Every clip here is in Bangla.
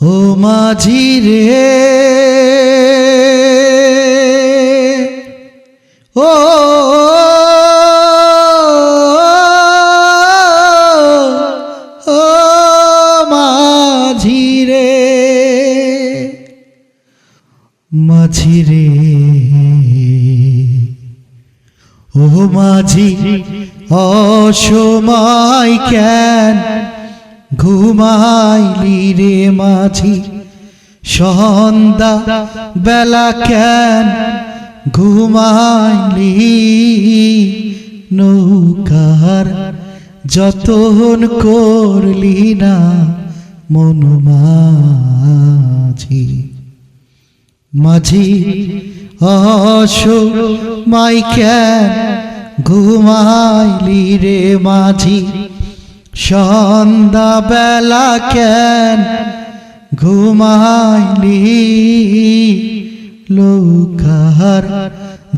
ও মাঝি রে, ও ও মাঝি রে, মাঝি রে, ও মাঝি অসময় কেন ঘুমাইলি রে মাঝি, সন্ধ্যা বেলা কেন ঘুমাইলি, নৌকার যতন করলি না মন মাঝি। মাঝি অসময় কেন ঘুমাইলি রে মাঝি, সন্ধ্যা বেলা কেন ঘুমাইলি, নৌকার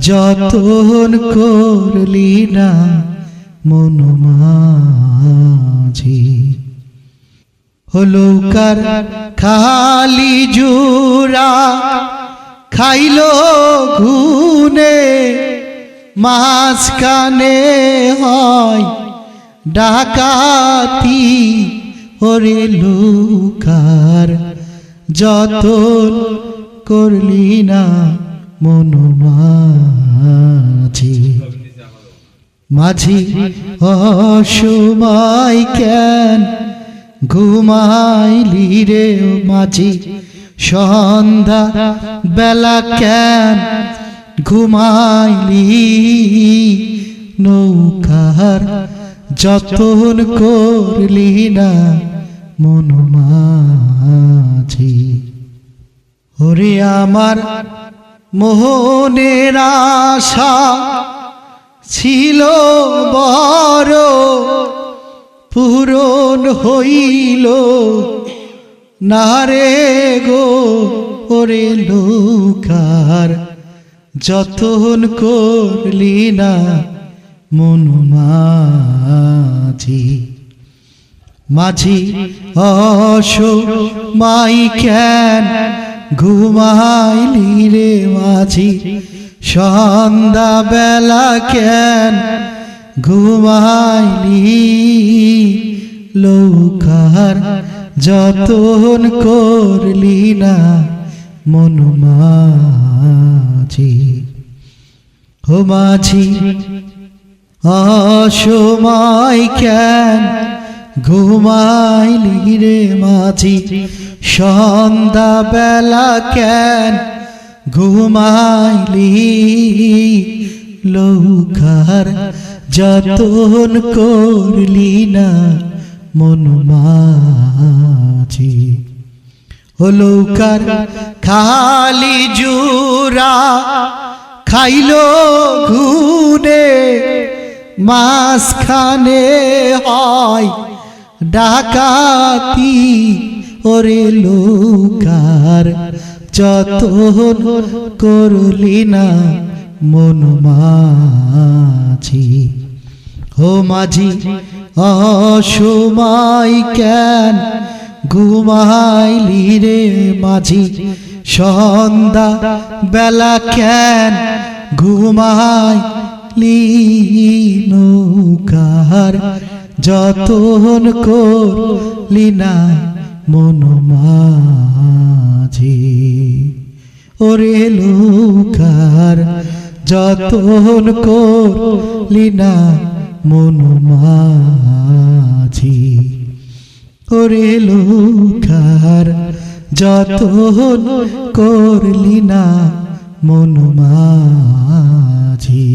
যতন করলি না মন মাঝি। নৌকার খালি জুরা খাইলো ঘুনে, মাঝখানে হয় ডাকাতি, ওরে নৌকার যতন করলি না মন মাঝি। মাঝি অসময় কেন ঘুমাইলি রে মাঝি, সন্ধ্যা বেলা কেন ঘুমাইলি, নৌকার যতন করলি না মন মাঝি। ওরে আমার মোহনের আশা ছিল বড়, পূরণ হইল না রে গো, ওরে নৌকার যতন করলি না মন মাঝি। মাঝি অসময় কেন ঘুমাইলি রে মাঝি, সন্ধ্যা বেলা কেন ঘুমাইলি, নৌকার যতন করলি না মন মাঝি। ও মাঝি অসময় কেন ঘুমাইলি রে মাঝি, সন্ধ্যা বেলা কেন ঘুমাইলি, নৌকার যতন করলি না মন মাঝি। ও নৌকার খালি জুরা খাইলো ঘুনে, মাঝখানে হয় ডাকাতি, ওরে নৌকার যতন করলি না মন মাঝি। ও মাঝি অসময় কেন ঘুমাইলি রে মাঝি, সন্ধ্যা বেলা কেন ঘুমাইলি, নৌকার যতন করলি না মন মাঝি। ওরে নৌকার যতন করলি না মন মাঝি, ওরে নৌকার যতন করলি না মন মাঝি।